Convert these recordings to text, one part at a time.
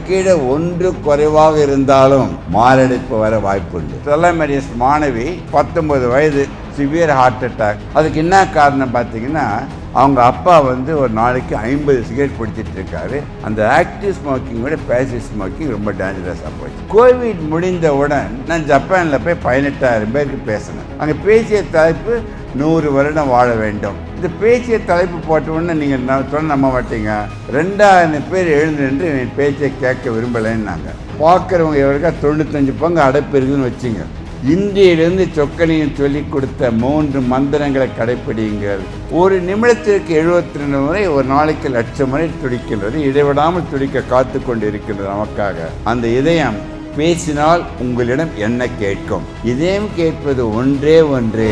ஒதுக்கீடு ஒன்று குறைவாக இருந்தாலும் மாரடைப்பு வர வாய்ப்புண்டு. ஸ்டெல்லா மாணவி 19 வயது, சிவியர் ஹார்ட் அட்டாக். அதுக்கு என்ன காரணம் பார்த்தீங்கன்னா, அவங்க அப்பா ஒரு நாளைக்கு 50 சிகரெட் பிடிச்சிட்டு இருக்காரு. அந்த ஆக்டிவ் ஸ்மோக்கிங் விட பேசிவ் ஸ்மோக்கிங் ரொம்ப டேஞ்சரஸாக போச்சு. கோவிட் முடிந்தவுடன் நான் ஜப்பானில் போய் 18,000 பேருக்கு பேசினேன். அங்கே பேசிய தலைப்பு 100 வருடம் வாழ வேண்டும். இந்த பேச்சிய தலைப்பு போட்ட உடனே நீங்கள் சொன்ன நம்ப மாட்டீங்க, 2000 பேர் எழுந்து நின்று என் பேச்சை கேட்க விரும்பலைன்னாங்க. பார்க்குறவங்க எவருக்கா 95 பங்கு அடைப்பு இருக்குதுன்னு வச்சுங்க. இந்தியிலிருந்து சொக்கலிங்கம் சொல்லிக் கொடுத்த 3 மந்திரங்களை கடைப்பிடியுங்கள். ஒரு நிமிடத்திற்கு 72 முறை, ஒரு நாளைக்கு 1,00,000 முறை துடிக்கின்றது. இடைவிடாமல் துடிக்க காத்து கொண்டு இருக்கின்றது நமக்காக. அந்த இதயம் பேசினால் உங்களிடம் என்ன கேட்கும்? இதயம் கேட்பது ஒன்றே ஒன்று.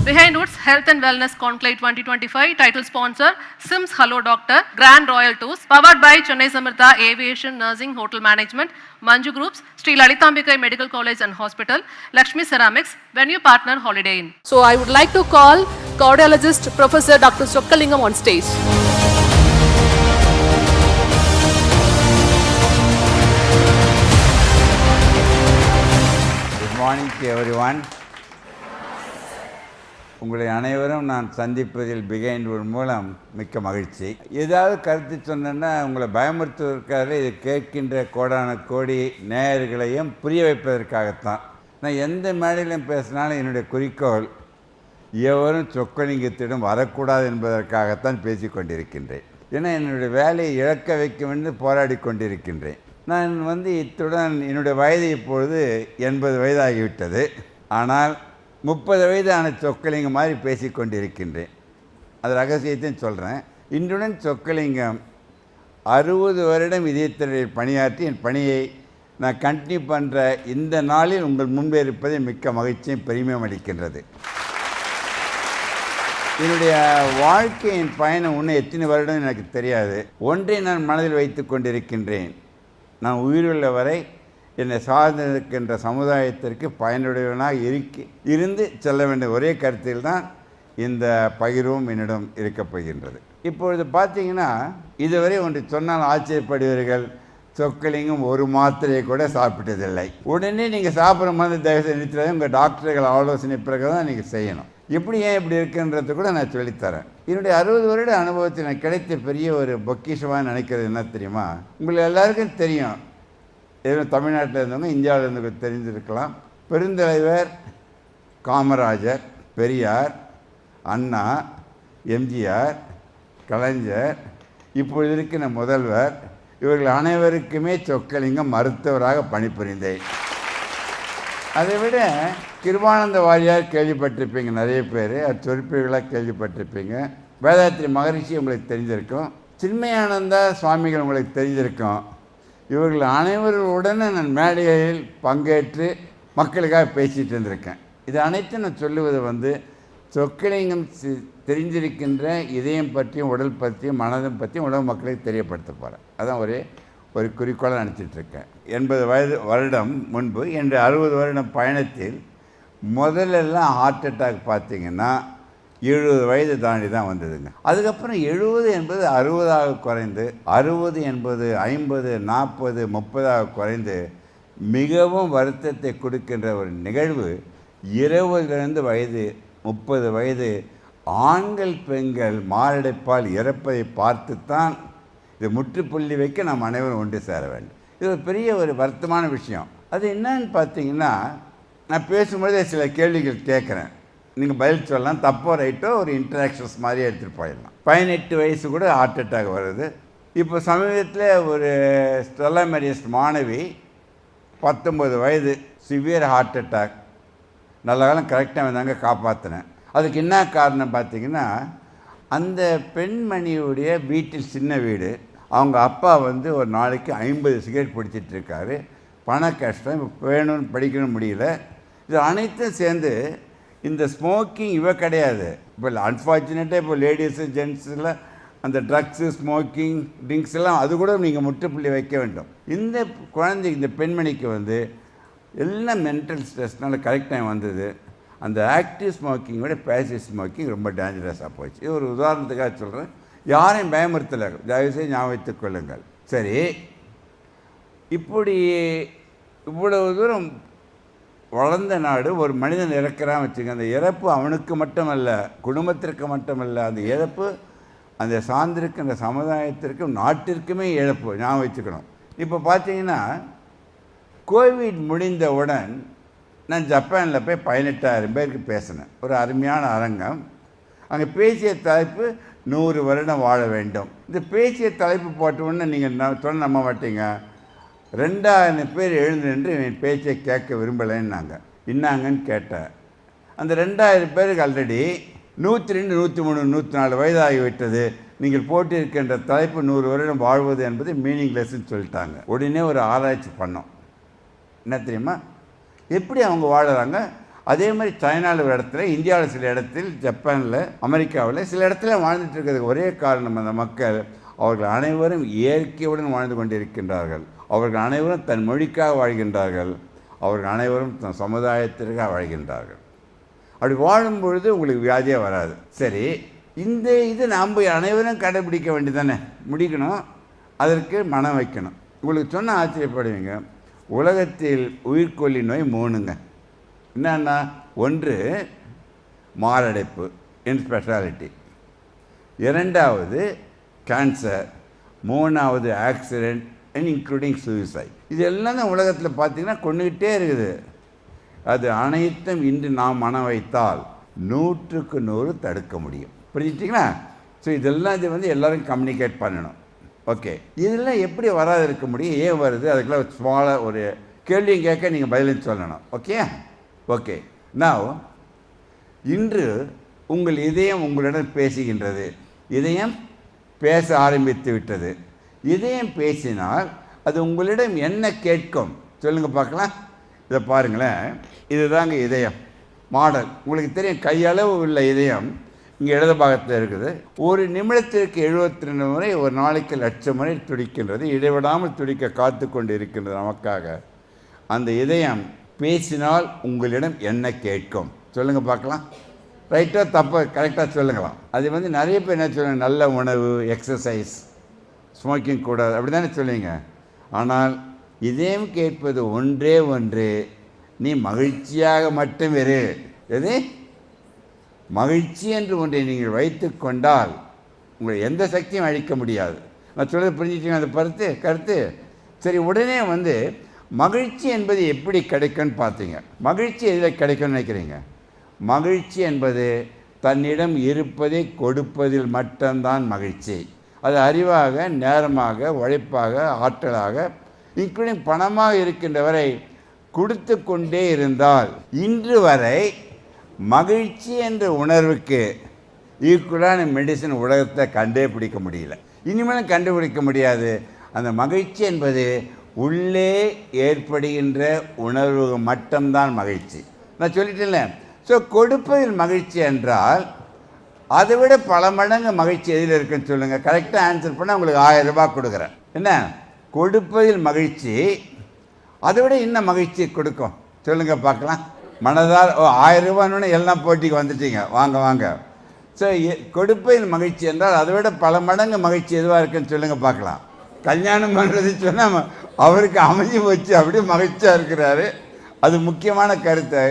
Behind Woods Health and Wellness Conclave 2025, title sponsor Sims Hello Doctor, Grand Royal Tours, powered by Chennai Samartha Aviation Nursing Hotel Management, Manju Groups, Sri Lalitambikai Medical College and Hospital, Lakshmi Ceramics, Venue Partner Holiday Inn. So I would like to call cardiologist Professor Dr. Chokkalingam on stage. Good morning to everyone. உங்களை அனைவரும் நான் சந்திப்பதில் behind would மூலம் மிக்க மகிழ்ச்சி. ஏதாவது கருத்து சொன்னேன்னா உங்களை பயமுறுத்துவதற்காக இது கேட்கின்ற கோடான கோடி நேயர்களையும் புரிய வைப்பதற்காகத்தான். நான் எந்த மேடையிலும் பேசினாலும் என்னுடைய குறிக்கோள் எவரும் சொக்கலிங்கத்திடம் வரக்கூடாது என்பதற்காகத்தான் பேசி கொண்டிருக்கின்றேன். ஏன்னா என்னுடைய வேலையை இழக்க வைக்கும் என்று போராடி கொண்டிருக்கின்றேன். நான் இத்துடன் என்னுடைய வயது இப்பொழுது 80 வயதாகிவிட்டது. ஆனால் 30 வயதான சொக்கலிங்கம் மாதிரி பேசி கொண்டிருக்கின்றேன். அது ரகசியத்தையும் சொல்கிறேன். இன்றுடன் சொக்கலிங்கம் 60 வருடம் இதயத்துறையில் பணியாற்றி என் பணியை நான் கண்டினியூ பண்ணுற இந்த நாளில் உங்கள் முன்பே இருப்பதை மிக்க மகிழ்ச்சியும் பெருமையும் அளிக்கின்றது. என்னுடைய வாழ்க்கையின் பயணம் இன்னும் எத்தனை வருடம் எனக்கு தெரியாது. ஒன்றை நான் மனதில் வைத்து கொண்டிருக்கின்றேன். நான் உயிருள்ள வரை என்னை சார்ந்திருக்கின்ற சமுதாயத்திற்கு பயனுடையவனாக இருந்து செல்ல வேண்டிய ஒரே கருத்தில் தான் இந்த பகிர்வும் என்னிடம் இருக்கப் போகின்றது. இப்பொழுது பார்த்தீங்கன்னா, இதுவரை ஒன்று சொன்னால் ஆச்சரியப்படுவீர்கள், சொக்கலிங்கம் ஒரு மாத்திரையை கூட சாப்பிட்டதில்லை. உடனே நீங்கள் சாப்பிட்ற மாதிரி தயவுசெய்து நிறுத்துறது உங்கள் டாக்டர்கள் ஆலோசனை பிறகு தான் நீங்கள் செய்யணும். ஏன் இப்படி இருக்குன்றது கூட நான் சொல்லித்தரேன். என்னுடைய 60 வருட அனுபவத்தில் எனக்கு கிடைத்த பெரிய ஒரு பொக்கிஷமாக நினைக்கிறது என்ன தெரியுமா? உங்களுக்கு எல்லாருக்கும் தெரியும், எதுவும் தமிழ்நாட்டில் இருந்தவங்க இந்தியாவில் இருந்தவங்க தெரிஞ்சிருக்கலாம். பெருந்தலைவர் காமராஜர், பெரியார், அண்ணா, எம்ஜிஆர், கலைஞர், இப்பொழுது இருக்கிற முதல்வர், இவர்கள் அனைவருக்குமே சொக்கலிங்கம் மருத்துவராக பணிபுரிந்தேன். அதை விட கிருபானந்த வாரியார் கேள்விப்பட்டிருப்பீங்க, நிறைய பேர் சொற்பொழிகளாக கேள்விப்பட்டிருப்பீங்க. வேதாத்ரி மகரிஷி உங்களுக்கு தெரிஞ்சிருக்கும். சின்மயானந்தா சுவாமிகள் உங்களுக்கு தெரிஞ்சிருக்கும். இவர்கள் அனைவருடனே நான் மேடைகளில் பங்கேற்று மக்களுக்காக பேசிகிட்டு இருந்திருக்கேன். இது அனைத்தும் நான் சொல்லுவது சொக்கலிங்கம் தெரிஞ்சிருக்கின்ற இதயம் பற்றியும் உடல் பற்றியும் மனதும் பற்றியும் உலக மக்களுக்கு தெரியப்படுத்த போகிறேன். அதான் ஒரு குறிக்கோளாக நினச்சிட்ருக்கேன். 80 வருடம் முன்பு என்ற 60 வருடம் பயணத்தில் முதலெல்லாம் ஹார்ட் அட்டாக் பார்த்திங்கன்னா 70 வயது தாண்டி தான் வந்ததுங்க. அதுக்கப்புறம் 70 என்பது 60ஆக குறைந்து, 60 என்பது 50, 40, 30ஆக குறைந்து மிகவும் வருத்தத்தை கொடுக்கின்ற ஒரு நிகழ்வு 20 வயது 30 வயது ஆண்கள் பெண்கள் மாரடைப்பால் இறப்பதை பார்த்து தான் இது முற்றுப்புள்ளி வைக்க நாம் அனைவரும் ஒன்று சேர வேண்டும். இது ஒரு பெரிய ஒரு வருத்தமான விஷயம். அது என்னன்னு பார்த்தீங்கன்னா, நான் பேசும்போதே சில கேள்விகள் கேட்குறேன், நீங்கள் பதில் சொல்லலாம், தப்போ ரைட்டோ ஒரு இன்ட்ராக்ஷன்ஸ் மாதிரி எடுத்துகிட்டு போயிடலாம். 18 வயசு கூட ஹார்ட் அட்டாக் வருது. இப்போ சமீபத்தில் ஒரு ஸ்டெல்லா மாணவி 19 வயது, சிவியர் ஹார்ட் அட்டாக். நல்ல காலம் கரெக்டாக வந்தாங்க, காப்பாற்றினேன். அதுக்கு என்ன காரணம் பார்த்தீங்கன்னா, அந்த பெண்மணியுடைய வீட்டில் சின்ன வீடு, அவங்க அப்பா ஒரு நாளைக்கு 50 சிகரெட் பிடிச்சிட்டு இருக்காரு. பண கஷ்டம், இப்போ வேணும்னு படிக்கணும் முடியல. இது அனைத்தும் சேர்ந்து இந்த ஸ்மோக்கிங் கிடையாது. இப்போ அன்ஃபார்ச்சுனேட்டாக இப்போ லேடிஸு ஜென்ட்ஸில் அந்த ட்ரக்ஸு ஸ்மோக்கிங் ட்ரிங்க்ஸ் எல்லாம் அது கூட நீங்கள் முற்றுப்புள்ளி வைக்க வேண்டும். இந்த குழந்தை, இந்த பெண்மணிக்கு எல்லாம் மென்டல் ஸ்ட்ரெஸ்னால கரெக்ட் டைம் வந்தது. அந்த ஆக்டிவ் ஸ்மோக்கிங் விட பேசிவ் ஸ்மோக்கிங் ரொம்ப டேஞ்சரஸாக போச்சு. இது ஒரு உதாரணத்துக்காக சொல்கிறேன். யாரையும் பயமுறுத்தலை, தயவுசெய்து ஞாபகம் வைத்துக் கொள்ளுங்கள். சரி, இப்படி இவ்வளவு தூரம் வளர்ந்த நாடு ஒரு மனிதன் இறக்கிறான் வச்சுங்க, அந்த இறப்பு அவனுக்கு மட்டுமல்ல, குடும்பத்திற்கு மட்டுமல்ல, அந்த இறப்பு அந்த சார்ந்திருக்கின்ற சமுதாயத்திற்கும் நாட்டிற்குமே இழப்பு. ஞாபகம் வச்சுக்கணும். இப்போ பார்த்தீங்கன்னா கோவிட் முடிந்தவுடன் நான் ஜப்பானில் போய் 18,000 பேருக்கு பேசினேன். ஒரு அருமையான அரங்கம். அங்கே பேசிய தலைப்பு 100 வருடம் வாழ வேண்டும். இந்த பேசிய தலைப்பு போட்ட உடனே நீங்கள் சொன்ன நம்ப மாட்டீங்க, 2000 பேர் எழுந்து நின்று என் பேச்சை கேட்க விரும்பலைன்னாங்க. என்னாங்கன்னு கேட்டேன். அந்த 2000 பேருக்கு ஆல்ரெடி 102, 103, 104 வயதாகிவிட்டது. நீங்கள் போட்டிருக்கின்ற தலைப்பு 100 வருடம் வாழ்வது என்பது மீனிங்லெஸ்ன்னு சொல்லிட்டாங்க. உடனே ஒரு ஆராய்ச்சி பண்ணோம். என்ன தெரியுமா, எப்படி அவங்க வாழுறாங்க. அதே மாதிரி சைனாவில் ஒரு இடத்துல, இந்தியாவில் சில இடத்தில், ஜப்பானில், அமெரிக்காவில் சில இடத்துல வாழ்ந்துட்டு இருக்கிறதுக்கு ஒரே காரணம், அந்த மக்கள் அவர்கள் அனைவரும் இயற்கையுடன் வாழ்ந்து கொண்டிருக்கின்றார்கள். அவர்கள் அனைவரும் தன் மொழிக்காக வாழ்கின்றார்கள். அவர்கள் அனைவரும் தன் சமுதாயத்திற்காக வாழ்கின்றார்கள். அப்படி வாழும் பொழுது உங்களுக்கு வியாதியே வராது. சரி, இந்த இது நாம் அனைவரும் கடைபிடிக்க வேண்டியதானே, முடிக்கணும். அதற்கு மனம் வைக்கணும். உங்களுக்கு சொன்ன ஆச்சரியப்படுவீங்க, உலகத்தில் உயிர்கொல்லி நோய் 3ங்க. என்னன்னா, 1 மாரடைப்பு இன் ஸ்பெஷாலிட்டி, 2வது கேன்சர், 3வது ஆக்சிடெண்ட் அண்ட் இன்க்ளூடிங் சூசைட். இது எல்லாம் தான் உலகத்தில் பார்த்தீங்கன்னா கொண்டுகிட்டே இருக்குது. அது அனைத்தும் இன்று நாம் மனம் வைத்தால் 100க்கு 100 தடுக்க முடியும். புரிஞ்சுட்டிங்களா? ஸோ இதெல்லாம் இது வந்து எல்லோரும் கம்யூனிகேட் பண்ணணும். ஓகே, இதெல்லாம் எப்படி வராது இருக்க முடியும், ஏன் வருது, அதுக்கெல்லாம் ஸ்மாலாக ஒரு கேள்வியும் கேட்க நீங்கள் பதிலும் சொல்லணும். ஓகே. நான் இன்று உங்கள் இதயம் உங்களிடம் பேசுகின்றது. இதயம் பேச ஆரம்பித்து விட்டது. இதயம் பேசினால் அது உங்களிடம் என்ன கேட்கும் சொல்லுங்கள் பார்க்கலாம். இதை பாருங்களேன், இதுதாங்க இதயம் மாடல். உங்களுக்கு தெரியும், கையளவு உள்ள இதயம் இங்கே இடது பாகத்தில் இருக்குது. ஒரு நிமிடத்திற்கு 72 முறை, ஒரு நாளைக்கு 1,00,000 முறை துடிக்கின்றது. இடைவிடாமல் துடிக்க காத்து கொண்டு இருக்கின்றது நமக்காக. அந்த இதயம் பேசினால் உங்களிடம் என்ன கேட்கும் சொல்லுங்கள் பார்க்கலாம். ரைட்டாக தப்பாக கரெக்டாக சொல்லுங்களாம். அது வந்து நிறைய பேர் என்ன சொல்லுங்க, நல்ல உணவு, எக்ஸசைஸ், ஸ்மோக்கிங் கூடாது, அப்படி தானே சொல்லுவீங்க. ஆனால் இதயம் கேட்பது ஒன்றே ஒன்று, நீ மகிழ்ச்சியாக மட்டும் இரு. எது மகிழ்ச்சி என்று ஒன்றை நீங்கள் வைத்து கொண்டால் உங்களை எந்த சக்தியும் அழிக்க முடியாது. நான் சொல்கிறது புரிஞ்சுட்டீங்க அந்த கருத்து? சரி, உடனே வந்து மகிழ்ச்சி என்பது எப்படி கிடைக்கும்னு பார்த்தீங்க. மகிழ்ச்சி எதில் கிடைக்கும்னு நினைக்கிறீங்க? மகிழ்ச்சி என்பது தன்னிடம் இருப்பதை கொடுப்பதில் மட்டும்தான் மகிழ்ச்சி. அது அறிவாக, நேரமாக, உழைப்பாக, ஆற்றலாக, இன்க்ளூடிங் பணமாக இருக்கின்ற வரை கொடுத்து கொண்டே இருந்தால், இன்று வரை மகிழ்ச்சி என்ற உணர்வுக்கு ஈக்குவலான மெடிசன் உலகத்தை கண்டே பிடிக்க முடியல, இனிமேலும் கண்டுபிடிக்க முடியாது. அந்த மகிழ்ச்சி என்பது உள்ளே ஏற்படுகின்ற உணர்வு மட்டும்தான் மகிழ்ச்சி. நான் சொல்லிட்டேன்ல. ஸோ கொடுப்பதில் மகிழ்ச்சி என்றால் அதை விட பல மடங்கு மகிழ்ச்சி எதில் இருக்குன்னு சொல்லுங்கள். கரெக்டாக ஆன்சர் பண்ணால் உங்களுக்கு 1000 ரூபாய் கொடுக்குறேன். என்ன கொடுப்பதில் மகிழ்ச்சி, அதை விட இன்னும் மகிழ்ச்சி கொடுக்கும் சொல்லுங்கள் பார்க்கலாம். மனதால் 1000 ரூபான்னு எல்லாம் போட்டிக்கு வந்துட்டீங்க, வாங்க. ஸோ கொடுப்பதில் மகிழ்ச்சி என்றால் அதை விட பல மடங்கு மகிழ்ச்சி எதுவாக இருக்குன்னு சொல்லுங்கள் பார்க்கலாம். கல்யாணம் பண்ணுறது சொன்னால் அவருக்கு அமைஞ்சு வச்சு அப்படியே மகிழ்ச்சியாக இருக்கிறாரு. அது முக்கியமான கருத்து.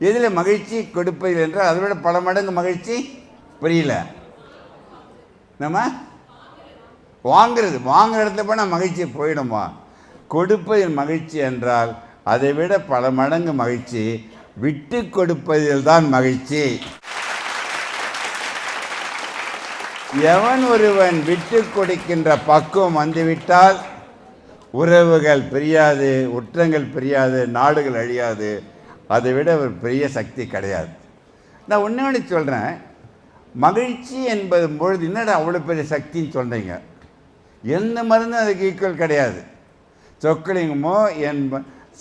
எதில் மகிழ்ச்சி கொடுப்பதில் என்றால் அதை விட பல மடங்கு மகிழ்ச்சி. புரியல? நம்ம வாங்குற இடத்துல போனால் மகிழ்ச்சி போயிடுமா? கொடுப்பதில் மகிழ்ச்சி என்றால் அதை விட பல மடங்கு மகிழ்ச்சி விட்டு கொடுப்பதில் தான் மகிழ்ச்சி. எவன் ஒருவன் விட்டு கொடுக்கின்ற பக்குவம் வந்துவிட்டால் உறவுகள் பிரியாது, உற்றங்கள் பிரியாது, நாடுகள் அழியாது. அதை விட ஒரு பெரிய சக்தி கிடையாது. நான் ஒன்று சொல்கிறேன், மகிழ்ச்சி என்பது பொழுது என்னடா அவ்வளோ பெரிய சக்தின்னு சொல்கிறீங்க. எந்த மருந்தும் அதுக்கு ஈக்குவல் கிடையாது. சொக்கலிங்கமோ என்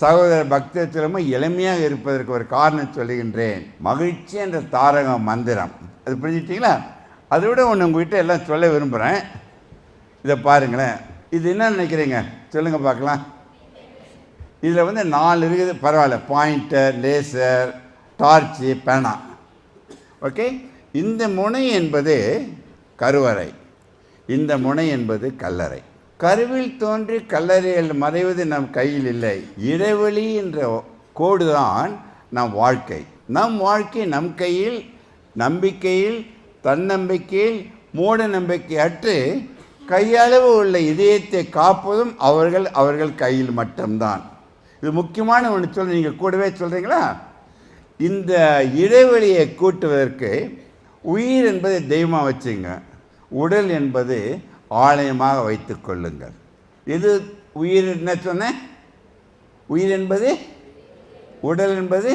சகோதர பக்தத்திலமோ எளிமையாக இருப்பதற்கு ஒரு காரணம் சொல்லுகின்றேன். மகிழ்ச்சி என்ற தாரக மந்திரம், அது புரிஞ்சுட்டிங்களா? அதை விட ஒன்று உங்கள்கிட்ட எல்லாம் சொல்ல விரும்புகிறேன். இதை பாருங்களேன். இது என்ன நினைக்கிறீங்க சொல்லுங்கள் பார்க்கலாம். இதில் வந்து 4 இருக்குது, பரவாயில்ல. பாயிண்டர், லேசர், டார்ச்சு, பேனா. ஓகே, இந்த முனை என்பது கருவறை, இந்த முனை என்பது கல்லறை. கருவில் தோன்றி கல்லறையில் மறைவது நம் கையில் இல்லை. இடைவெளி என்ற கோடுதான் நம் வாழ்க்கை. நம் வாழ்க்கை நம் கையில், நம்பிக்கையில், தன்னம்பிக்கையில், மூட நம்பிக்கை அற்று கையளவு உள்ள இதயத்தை காப்பதும் அவர்கள் கையில் மட்டும்தான். இது முக்கியமான ஒன்று சொல்ல, நீங்கள் கூடவே சொல்கிறீங்களா? இந்த இடைவெளியை கூட்டுவதற்கு உயிர் என்பதை தெய்வமாக வச்சுங்க, உடல் என்பது ஆலயமாக வைத்து கொள்ளுங்கள். இது உயிர் என்ன சொன்னேன்? உயிர் என்பது, உடல் என்பது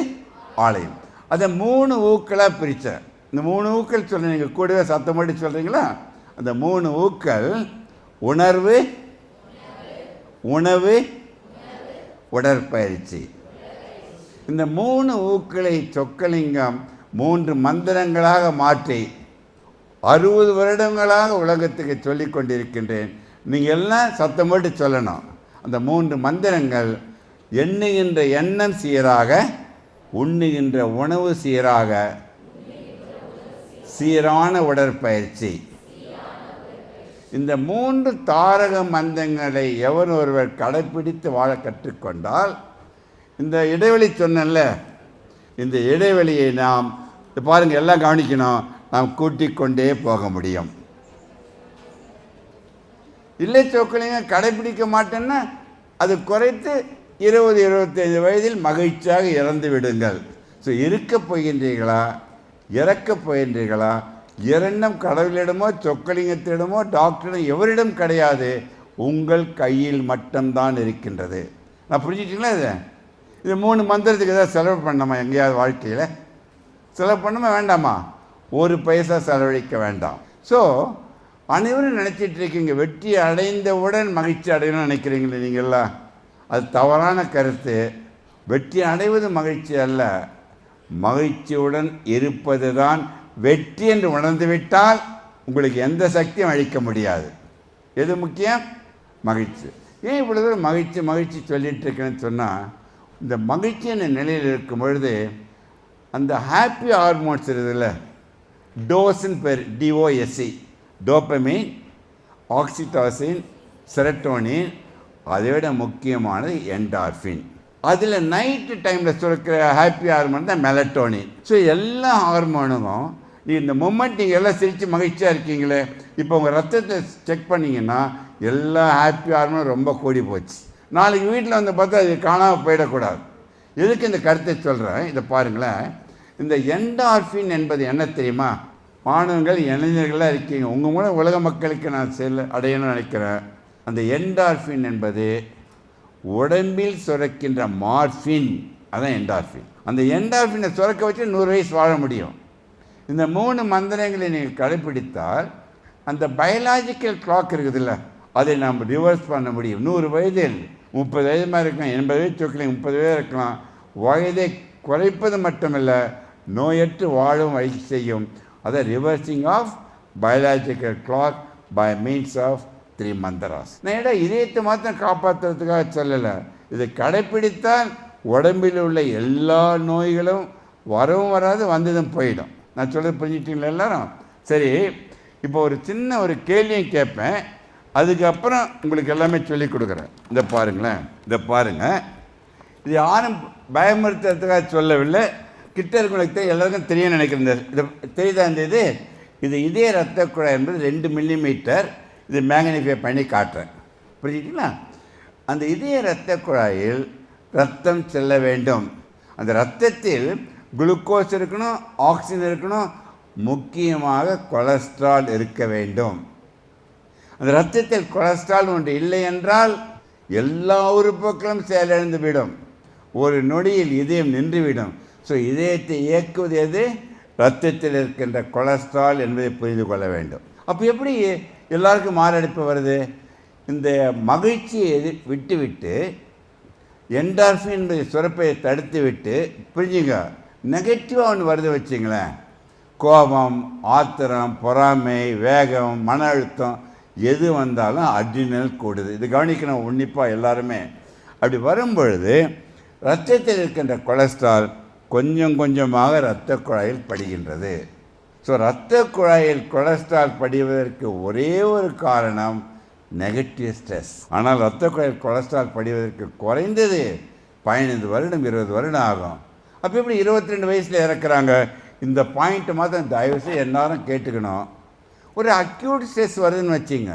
ஆலயம். அதை 3 ஊக்களாக பிரித்தேன். இந்த 3 ஊக்கள் சொல்ல, நீங்கள் கூடவே சத்தம் போட்டு சொல்கிறீங்களா? அந்த 3 ஊக்கள் உணர்வு, உணவு, உடற்பயிற்சி. இந்த 3 ஊக்களை சொக்கலிங்கம் 3 மந்திரங்களாக மாற்றி 60 வருடங்களாக உலகத்துக்கு சொல்லி கொண்டிருக்கின்றேன். நீங்கள் எல்லாம் சத்தம் போட்டு சொல்லணும். அந்த 3 மந்திரங்கள்: எண்ணுகின்ற எண்ணம் சீராக, உண்ணுகின்ற உணவு சீராக, சீரான உடற்பயிற்சி. இந்த 3 தாரக மந்திரங்களை எவன் ஒருவர் கடைப்பிடித்து வாழ கற்றுக்கொண்டால், இந்த இடைவெளி சொன்னல, இந்த இடைவெளியை நாம் பாருங்கள், எல்லாம் கவனிக்கணும், நாம் கூட்டிக் கொண்டே போக முடியும். இல்லை சொக்கலிங்க கடைப்பிடிக்க மாட்டேன்னா அது குறைத்து 20-25 வயதில் மகிழ்ச்சியாக இறந்து விடுங்கள். ஸோ இருக்கப் போகின்றீர்களா, இறக்கப் போகின்றீர்களா? இரண்டும் கடவுளிடமோ சொக்கலிங்கத்திடமோ டாக்டரிடம் எவரிடம் கிடையாது, உங்கள் கையில் மட்டும்தான் இருக்கின்றது. நான் புரிஞ்சுக்கிட்டீங்களா? இது 3 மந்திரத்துக்கு ஏதாவது செலவு பண்ணாமா? எங்கேயாவது வாழ்க்கையில் செலவு பண்ணாமா? வேண்டாமா? ஒரு பைசா செலவழிக்க வேண்டாம். ஸோ அனைவரும் நினச்சிட்டு இருக்கீங்க, வெற்றி அடைந்தவுடன் மகிழ்ச்சி அடையணும்னு நினைக்கிறீங்களே நீங்கள்லாம். அது தவறான கருத்து. வெற்றி அடைவது மகிழ்ச்சி அல்ல, மகிழ்ச்சியுடன் இருப்பது தான் வெற்றி என்று உணர்ந்துவிட்டால் உங்களுக்கு எந்த சக்தியும் அழிக்க முடியாது. எது முக்கியம்? மகிழ்ச்சி. ஏன் இவ்வளோ தூரம் மகிழ்ச்சி மகிழ்ச்சி சொல்லிகிட்டு இருக்கேன்னு சொன்னால், இந்த மகிழ்ச்சியான நிலையில் இருக்கும் பொழுது அந்த ஹாப்பி ஹார்மோன்ஸ் இருக்குதுல்ல, டோஸ்ன்னு பேர், டிஓஎஸ்சி, டோப்பமைன், ஆக்சிடாசின், செரட்டோனின், அதை விட முக்கியமானது என்டார்ஃபின். அதில் நைட்டு டைமில் சுரக்கிற ஹாப்பி ஹார்மோன் தான் மெலட்டோனின். ஸோ எல்லா ஹார்மோனுக்கும் இந்த மூமெண்ட், நீங்கள் எல்லாம் சிரித்து மகிழ்ச்சியாக இருக்கீங்களே, இப்போ உங்கள் ரத்தத்தை செக் பண்ணிங்கன்னா எல்லா ஹாப்பி ஹார்மோனும் ரொம்ப கூடி போச்சு. நாளைக்கு வீட்டில் வந்து பார்த்தா அது காணாமல் போயிடக்கூடாது. எதுக்கு இந்த கருத்தை சொல்கிறேன்? இதை பாருங்களேன். இந்த என்டார்ஃபின் என்பது என்ன தெரியுமா? மாணவர்கள், இளைஞர்களாக இருக்கீங்க, உங்கள் மூலம் உலக மக்களுக்கு நான் அடையணும்னு நினைக்கிறேன். அந்த என்டார்ஃபின் என்பது உடம்பில் சுரக்கின்ற மார்ஃபின், அதான் என்டார்ஃபின். அந்த என்டார்ஃபினை சுரக்க வச்சு 100 வயசு வாழ முடியும். இந்த 3 மந்திரங்களை நீங்கள் கடைப்பிடித்தால் அந்த பயாலாஜிக்கல் கிளாக் இருக்குதுல்ல, அதை நாம் ரிவர்ஸ் பண்ண முடியும். 100 வயதில் 30 வயது மாதிரி இருக்கலாம், 80 வயது சொக்கலாம், 30 வயது இருக்கலாம். வயதை குறைப்பது மட்டுமல்ல, நோயற்று வாழும் வழி செய்யும். அதை reversing of biological clock by means of 3 mantras. நான் இதயத்தை மாத்திரம் காப்பாற்றுறதுக்காக சொல்லலை, இதை கடைப்பிடித்தால் உடம்பில் உள்ள எல்லா நோய்களும் வரவும் வராது, வந்ததும் போயிடும். நான் சொல்கிறது புரிஞ்சுட்டீங்களா எல்லாரும்? சரி, இப்போ ஒரு சின்ன ஒரு கேள்வியும் கேட்பேன், அதுக்கப்புறம் உங்களுக்கு எல்லாமே சொல்லி கொடுக்குறேன். இதை பாருங்களேன், இதை பாருங்கள். இது யாரும் பயமுறுத்துறதுக்காக சொல்லவில்லை, கிட்ட இருக்கிறவங்களுக்கு எல்லாருக்கும் தெரிய நினைக்கிறேன். இதை தெரியுதா? இது இதய ரத்த குழாய் என்பது 2 மில்லிமீட்டர். இது மேக்னிஃபை பண்ணி காட்டுறேன், புரிஞ்சுக்கிங்களா? அந்த இதய இரத்த குழாயில் ரத்தம் செல்ல வேண்டும். அந்த இரத்தத்தில் குளுக்கோஸ் இருக்கணும், ஆக்சிஜன் இருக்கணும், முக்கியமாக கொலஸ்ட்ரால் இருக்க வேண்டும். அந்த இரத்தத்தில் கொலஸ்ட்ரால் ஒன்று இல்லை என்றால் எல்லா உறுப்புகளும் செயலிழந்து விடும். ஒரு நொடியில் இதயம் நின்றுவிடும். ஸோ இதயத்தை இயக்குவது எது? இரத்தத்தில் இருக்கின்ற கொலஸ்ட்ரால் என்பதை புரிந்து கொள்ள வேண்டும். அப்போ எப்படி எல்லாருக்கும் மாரடைப்பு வருது? இந்த மகிழ்ச்சியை விட்டு என்டார்ஃபின் என்பதை சுரப்பை தடுத்து விட்டு, புரிஞ்சுங்க, நெகட்டிவாக ஒன்று வருது வச்சுங்களேன், கோபம், ஆத்திரம், பொறாமை, வேகம், மன அழுத்தம், எது வந்தாலும் அட்ரினல் கூடுது. இது கவனிக்கணும் உன்னிப்பாக எல்லாருமே. அப்படி வரும்பொழுது இரத்தத்தில் இருக்கின்ற கொலஸ்ட்ரால் கொஞ்சம் கொஞ்சமாக இரத்த குழாயில் படிகின்றது. ஸோ இரத்த குழாயில் கொலஸ்ட்ரால் படிவதற்கு ஒரே ஒரு காரணம், நெகட்டிவ் ஸ்ட்ரெஸ். ஆனால் இரத்த குழாயில் கொலஸ்ட்ரால் படிவதற்கு குறைந்தது 15 வருடம் 20 வருடம் ஆகும். அப்போ எப்படி 22 வயசில் இறக்குறாங்க? இந்த பாயிண்ட்டை மாத்திரம் தயவுசெய்து எல்லாரும் கேட்டுக்கணும். ஒரு அக்யூட் ஸ்ட்ரெஸ் வருதுன்னு வச்சுங்க,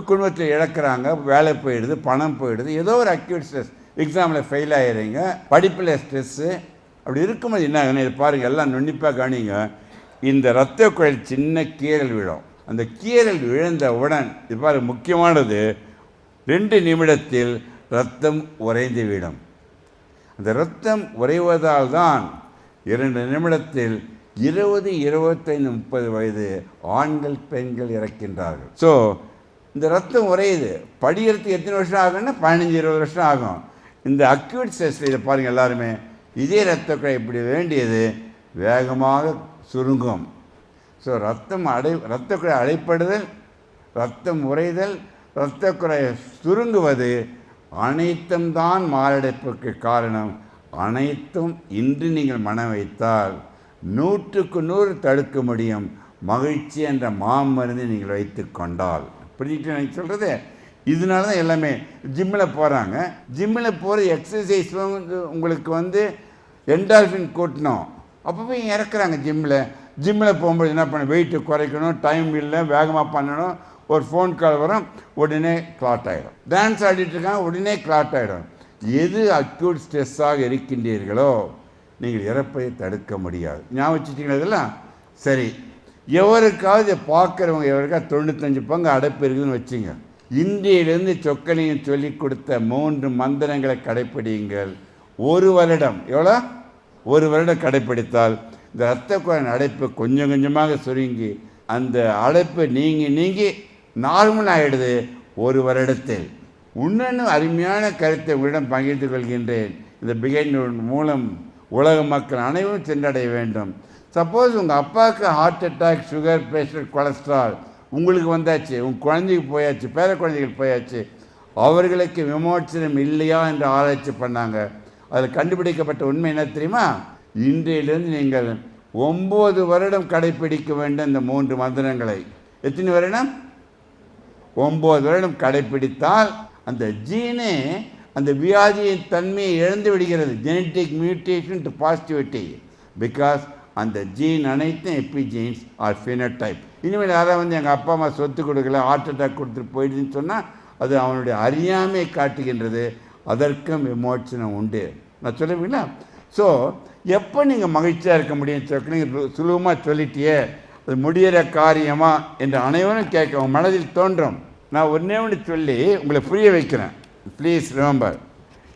குடும்பத்தில் இழக்கிறாங்க, வேலை போயிடுது, பணம் போயிடுது, ஏதோ ஒரு அக்யூட் ஸ்ட்ரெஸ், எக்ஸாமில் ஃபெயில் ஆகிடுறீங்க, படிப்பில் ஸ்ட்ரெஸ்ஸு, அப்படி இருக்கும்போது என்ன ஆகுதுன்னு இது பாருங்கள், எல்லாம் நுண்ணிப்பாக கவனிங்க. இந்த இரத்த குழல் சின்ன கீறல் விழும். அந்த கீறல் விழுந்தவுடன் இது பாருங்கள், முக்கியமானது 2 நிமிடத்தில் இரத்தம் உறைந்து விடும். அந்த இரத்தம் உறைவதால் தான் 2 நிமிடத்தில் 20, 25, 30 வயது ஆண்கள் பெண்கள் இறக்கின்றார்கள். ஸோ இந்த ரத்தம் உறையுது, படிக்கிறதுக்கு எத்தனை வருஷம் ஆகும்னா 15-20 வருஷம் ஆகும். இந்த அக்யூட் ஸ்ட்ரெஸ்ஸில் இதை பாருங்கள் எல்லாருமே, இதே இரத்த குழாய் இப்படி வேண்டியது வேகமாக சுருங்கும். ஸோ இரத்த குழாய் அடைப்படுதல், ரத்தம் உறைதல், இரத்த குழாய் சுருங்குவது அனைத்தும் தான் மாரடைப்புக்கு காரணம். அனைத்தும் இன்று நீங்கள் மனம் வைத்தால் 100க்கு 100 தடுக்க முடியும். மகிழ்ச்சி என்ற மாமருந்தை நீங்கள் வைத்து கொண்டால். புரிஞ்சுட்டு எனக்கு சொல்கிறது? இதனால தான் எல்லாமே ஜிம்மில் போகிறாங்க. ஜிம்மில் போகிற எக்ஸசைஸ் உங்களுக்கு என்டால்ஃபின் கூட்டணும், அப்போ போய் இறக்குறாங்க ஜிம்மில் போகும்போது என்ன பண்ண, வெயிட்டு குறைக்கணும், டைம் இல்லை, வேகமாக பண்ணணும், ஒரு ஃபோன் கால் வரும், உடனே கிளாட் ஆகிடும். டான்ஸ் ஆடிட்டு இருக்காங்க, உடனே கிளாட் ஆகிடும். எது அக்யூட் ஸ்ட்ரெஸ்ஸாக இருக்கின்றீர்களோ நீங்கள் இறப்பை தடுக்க முடியாது. ஞாபகம் வச்சுட்டீங்களா இதெல்லாம்? சரி, எவருக்காவது பார்க்குறவங்க எவருக்காவது 95 பங்கு அடைப்பு இருக்குதுன்னு வச்சுங்க. இந்தியிலிருந்து சொக்கலிங்கம் சொல்லி கொடுத்த 3 மந்திரங்களை கடைப்பிடியுங்கள். 1 வருடம், எவ்வளோ? 1 வருடம் கடைப்பிடித்தால் இந்த இரத்த குழாயின் அடைப்பு கொஞ்சம் கொஞ்சமாக சுருங்கி அந்த அடைப்பு நீங்கி நார்மல் ஆகிடுது 1 வருடத்தில். இன்னொன்று அருமையான கருத்தை உங்களிடம் பகிர்ந்து கொள்கின்றேன். இந்த பிகைன் மூலம் உலக மக்கள் அனைவரும் சென்றடைய வேண்டும். சப்போஸ் உங்கள் அப்பாவுக்கு heart attack, sugar, pressure, cholesterol உங்களுக்கு வந்தாச்சு, உங்கள் குழந்தைக்கு போயாச்சு, பேர குழந்தைகள் போயாச்சு, அவர்களுக்கு விமோச்சனம் இல்லையா என்று ஆராய்ச்சி பண்ணாங்க. அதில் கண்டுபிடிக்கப்பட்ட உண்மை என்ன தெரியுமா? இன்றையிலிருந்து நீங்கள் 9 வருடம் கடைப்பிடிக்க வேண்டும் இந்த 3 மந்திரங்களை. எத்தனை வருடம்? 9 வருடம் கடைப்பிடித்தால் அந்த ஜீனே அந்த வியாதியின் தன்மையை இழந்து விடுகிறது. Genetic mutation to positivity. Because அந்த ஜீன் அனைத்தும் எபிஜீன்ஸ் ஆர் ஃபினோடைப். இனிமேல் யாராவது எங்கள் அப்பா அம்மா சொத்து கொடுக்கல, ஹார்ட் அட்டாக் கொடுத்துட்டு போயிடுதுன்னு சொன்னால் அது அவனுடைய அறியாமையை காட்டுகின்றது. அதற்கும் விமோச்சனம் உண்டு. நான் சொல்லுவீங்களா? ஸோ எப்போ நீங்கள் மகிழ்ச்சியாக இருக்க முடியும்? நீங்கள் சுலபமாக சொல்லிட்டியே, அது முடிகிற காரியமா என்று அனைவரும் கேட்க மனதில் தோன்றும். நான் ஒன்று சொல்லி உங்களை புரிய வைக்கிறேன். Please remember.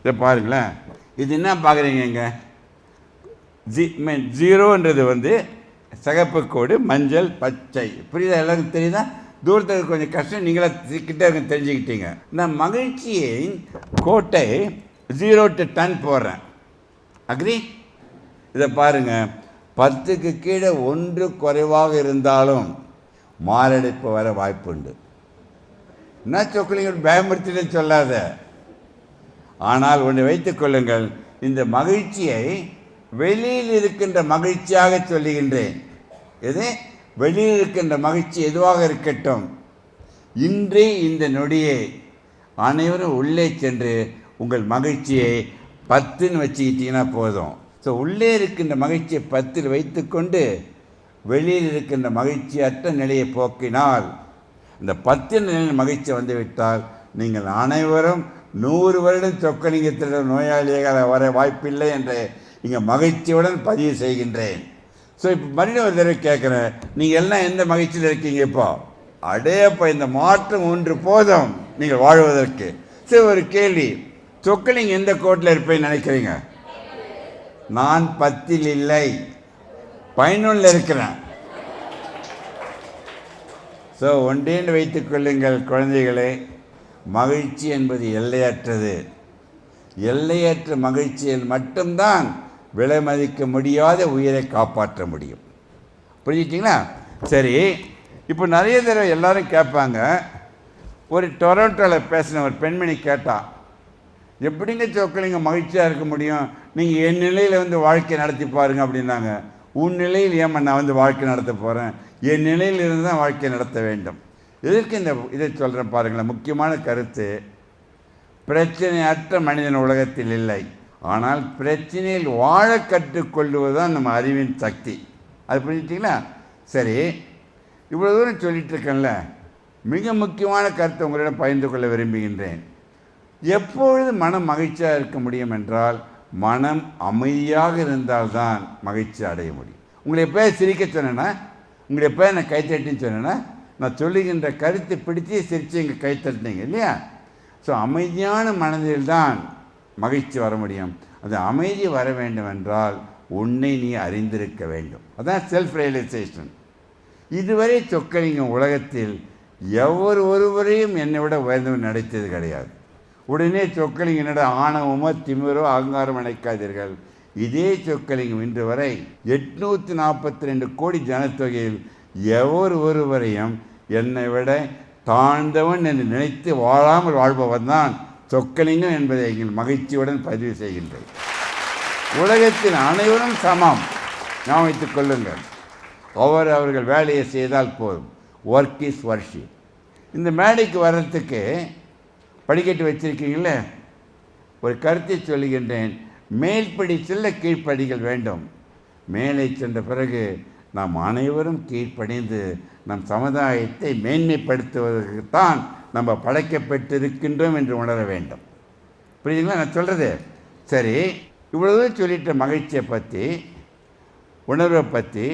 இதை பாருங்களேன், இது என்ன பார்க்குறீங்க? ஜீரோன்றது சிகப்பு கோடு, மஞ்சள், பச்சை. புரியுதா? எல்லாருக்கும் தெரியுதா? தூரத்துக்கு கொஞ்சம் கஷ்டம், நீங்களா கிட்ட தெரிஞ்சுக்கிட்டீங்க. நான் மகிழ்ச்சியை கோட்டை 0 to 10 போடுறேன். அக்ரி? இதை பாருங்கள், 10க்கு கீழே 1 குறைவாக இருந்தாலும் மாரடைப்பு வர வாய்ப்பு உண்டு. என்ன சொக்கலிங்க பயமுறுத்திட்டு சொல்லாத. ஆனால் ஒன்று வைத்துக் கொள்ளுங்கள், இந்த மகிழ்ச்சியை வெளியில் இருக்கின்ற மகிழ்ச்சியாக சொல்லுகின்றேன். எது? வெளியில் இருக்கின்ற மகிழ்ச்சி எதுவாக இருக்கட்டும், இன்றே இந்த நொடியை அனைவரும் உள்ளே சென்று உங்கள் மகிழ்ச்சியை 10ன்னு வச்சுக்கிட்டீங்கன்னா போதும். ஸோ உள்ளே இருக்கின்ற மகிழ்ச்சியை 10ல் வைத்துக்கொண்டு வெளியில் இருக்கின்ற மகிழ்ச்சியற்ற நிலையை போக்கினால் இந்த 10 நிலையில் மகிழ்ச்சி வந்துவிட்டால் நீங்கள் அனைவரும் 100 வருடம் சொக்கலிங்கத்திட நோயாளியாக வர வாய்ப்பில்லை என்று இங்கே மகிழ்ச்சியுடன் பதிவு செய்கின்றேன். ஸோ இப்போ மறுபடியும் ஒரு தடவை கேட்குறேன், நீங்கள் எல்லாம் எந்த மகிழ்ச்சியில் இருக்கீங்க? இப்போ அடையப்போ இந்த மாற்றம் ஒன்று போதும் நீங்கள் வாழ்வதற்கு. சரி, ஒரு கேள்வி, சொக்கலிங்கம் எந்த கோட்டில் இருப்பேன்னு நினைக்கிறீங்க? நான் 10ல் இல்லை, 11ல் இருக்கிறேன். ஸோ ஒன்றேன்னு வைத்துக் கொள்ளுங்கள் குழந்தைகளே, மகிழ்ச்சி என்பது எல்லையற்றது. எல்லையற்ற மகிழ்ச்சியில் மட்டும்தான் விலை மதிக்க முடியாத உயிரை காப்பாற்ற முடியும். புரிஞ்சிட்டிங்களா? சரி, இப்போ நிறைய தடவை எல்லாரும் கேட்பாங்க. ஒரு டொரண்டோவில் பேசின ஒரு பெண்மணி கேட்டா, எப்படிங்க சொக்கலிங்க மகிழ்ச்சியாக இருக்க முடியும்? நீங்கள் என் நிலையில் வாழ்க்கை நடத்தி பாருங்க அப்படின்னாங்க. உன் நிலையில் ஏன் நான் வாழ்க்கை நடத்த போகிறேன்? என் நிலையில் இருந்து தான் வாழ்க்கை நடத்த வேண்டும். எதற்கு இந்த இதை சொல்கிறேன் பாருங்களேன். முக்கியமான கருத்து, பிரச்சனையற்ற மனிதன் உலகத்தில் இல்லை. ஆனால் பிரச்சனையில் வாழ கற்றுக்கொள்வது தான் நம்ம அறிவின் சக்தி. அது புரிஞ்சுட்டிங்களா? சரி, இவ்வளோ தூரம் சொல்லிட்டு இருக்கேன்ல, மிக முக்கியமான கருத்தை உங்களிடம் பகிர்ந்து கொள்ள விரும்புகின்றேன். எப்பொழுது மனம் மகிழ்ச்சியாக இருக்க முடியும் என்றால், மனம் அமைதியாக இருந்தால்தான் மகிழ்ச்சி அடைய முடியும். உங்களை எப்போ சிரிக்க சொன்னேன்னா, உங்களை எப்போ நான் கைத்தட்டின்னு சொன்னேன்னா, நான் சொல்லுகின்ற கருத்தை பிடிச்சி சிரித்து இங்கே கைத்தட்டினீங்க இல்லையா? ஸோ அமைதியான மனதில் தான் மகிழ்ச்சி வர முடியும். அது அமைதி வர வேண்டும் என்றால் உன்னை நீ அறிந்திருக்க வேண்டும். அதான் செல்ஃப் ரியலைசேஷன். இதுவரை சொக்கலிங்கம் உலகத்தில் ஒருவரையும் என்னை விட உயர்ந்தவன் நடித்தது கிடையாது. உடனே சொக்கலிங்கனோட ஆணவமோ திமிரோ அகங்காரம் அணைக்காதீர்கள். இதே சொக்கலிங்கம் இன்று வரை 842 கோடி ஜனத்தொகையில் ஒருவரையும் என்னை விட தாழ்ந்தவன் என்று நினைத்து வாழாமல் வாழ்பவன் தான் சொக்கலிங்கம் என்பதை எங்கள் மகிழ்ச்சியுடன் பதிவு செய்கின்றேன். உலகத்தில் அனைவரும் சமம், ஞாபகம் வைத்துக் கொள்ளுங்கள். அவர்கள் வேலையை செய்தால் போதும். Work is worship. இந்த மேடைக்கு வர்றதுக்கு படிக்கட்டு வச்சிருக்கீங்கள, ஒரு கருத்தை சொல்லுகின்றேன். மேல்படி செல்ல கீழ்ப்படிகள் வேண்டும். மேலே சென்ற பிறகு நாம் அனைவரும் கீழ்ப்படிந்து நம் சமுதாயத்தை மேன்மைப்படுத்துவதற்குத்தான் நம்ம படைக்கப்பட்டிருக்கின்றோம் என்று உணர வேண்டும். புரியுதுங்களா நான் சொல்கிறது? சரி, இவ்வளவு சொல்லிட்ட மகிழ்ச்சியை பற்றி, உணர்வை பற்றி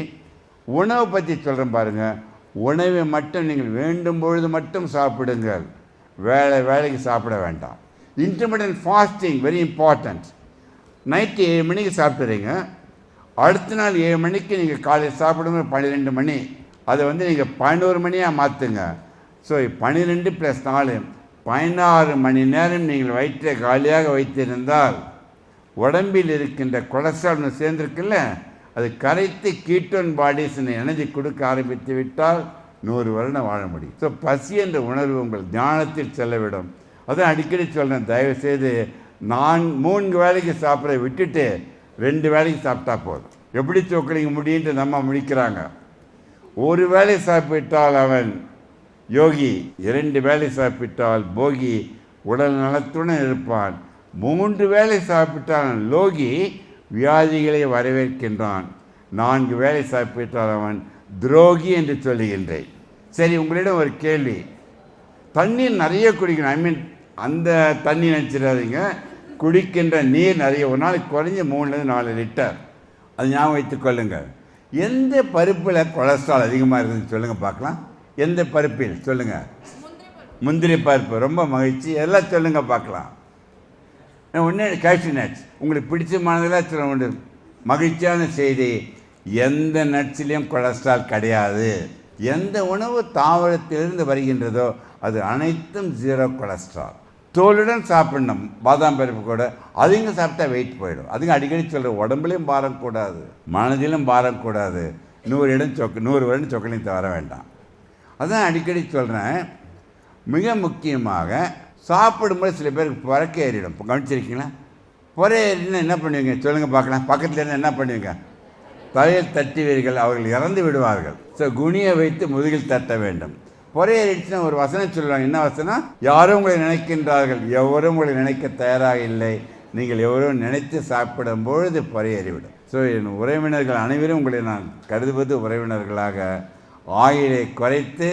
சொல்கிறேன் பாருங்கள். உணவை மட்டும் நீங்கள் வேண்டும் பொழுது மட்டும் சாப்பிடுங்கள், வேலைக்கு சாப்பிட வேண்டாம். Intermittent fasting very important. Night 7 மணிக்கு சாப்பிட்றீங்க, அடுத்த நாள் 7 மணிக்கு நீங்கள் காலையில் சாப்பிடும்போது 12 மணி, அதை நீங்கள் 11 மணியாக மாற்றுங்க. ஸோ 12 + 4 16 மணி நேரம் நீங்கள் வயிற்றை காலியாக வைத்திருந்தால் உடம்பில் இருக்கின்ற கொலஸ்ட்ரால் சேர்ந்திருக்குல்ல, அது கரைத்து கீட்டோன் பாடிஸ்ன்னு எனர்ஜி கொடுக்க ஆரம்பித்து விட்டால் 100 வருடம் வாழ முடியும். ஸோ பசி என்ற உணர்வு உங்கள் ஞானத்தில் செல்லவிடும். அதான் அடிக்கடி சொல்கிறேன், தயவுசெய்து 3 வேளைக்கு சாப்பிட்றத விட்டுட்டு 2 வேளைக்கு சாப்பிட்டா போதும். எப்படி சொக்கலிங்க முடியுன்ட்டு நம்ம முடிக்கிறாங்க. 1 வேளை சாப்பிட்டால் அவன் யோகி, 2 வேளை சாப்பிட்டால் போகி, உடல் நலத்துடன் இருப்பான். 3 வேளை சாப்பிட்டால் லோகி, வியாதிகளை வரவேற்கின்றான். 4 வேளை சாப்பிட்டால் அவன் துரோகி என்று சொல்லுகின்றேன். சரி, உங்களிடம் ஒரு கேள்வி. தண்ணீர் நிறைய குடிக்கணும். அந்த தண்ணி நினச்சிடாதீங்க, குடிக்கின்ற நீர் நிறைய, ஒரு நாளைக்கு குறைஞ்ச 3-4 லிட்டர். அது ஞாபகம் வைத்துக் கொள்ளுங்கள். எந்த பருப்பில் கொலஸ்ட்ரால் அதிகமாக இருக்குதுன்னு சொல்லுங்கள் பார்க்கலாம். எந்த பருப்பில் சொல்லுங்கள்? முந்திரி பருப்பு. ரொம்ப மகிழ்ச்சி. எல்லாம் சொல்லுங்கள் பார்க்கலாம். ஒன்று கேஷ்யூ நட்ஸ். உங்களுக்கு பிடிச்சமானதெல்லாம் சொல்ல உண்டு. மகிழ்ச்சியான செய்தி, எந்த நட்ஸ்லேயும் கொலஸ்ட்ரால் கிடையாது. எந்த உணவு தாவரத்திலிருந்து வருகின்றதோ அது அனைத்தும் 0 கொலஸ்ட்ரால். தோலுடன் சாப்பிடணும். பாதாம் பருப்பு கூட அதுங்க சாப்பிட்டா வெயிட் போயிடும். அதுங்க அடிக்கடி சொல்கிற, உடம்புலையும் பாரம் கூடாது, மனதிலும் பாரம் கூடாது. 100 வருடம் சொக்கலிங்க வர வேண்டாம். அதான் அடிக்கடி சொல்கிறேன். மிக முக்கியமாக சாப்பிடும்போது சில பேருக்கு புறக்க ஏறிடும். இப்போ கவனிச்சிருக்கீங்களா? புற ஏறினா என்ன பண்ணுவீங்க சொல்லுங்கள் பார்க்கலாம். பக்கத்தில் இருந்தால் என்ன பண்ணுவீங்க? தலையில் தட்டுவீர்கள், அவர்கள் இறந்து விடுவார்கள். ஸோ குனியை வைத்து முதுகில் தட்ட வேண்டும். புறையேறிடுச்சுன்னா ஒரு வசனம் சொல்லுவாங்க. என்ன வசனம்? யாரும் உங்களை நினைக்கின்றார்கள், எவரும் உங்களை நினைக்க தயாராக இல்லை, நீங்கள் எவரும் நினைத்து சாப்பிடும் பொழுது புறையேறிவிடும். ஸோ என் உறவினர்கள் அனைவரும் உங்களை நான் கருதுவது உறவினர்களாக. ஆயுளை குறைத்து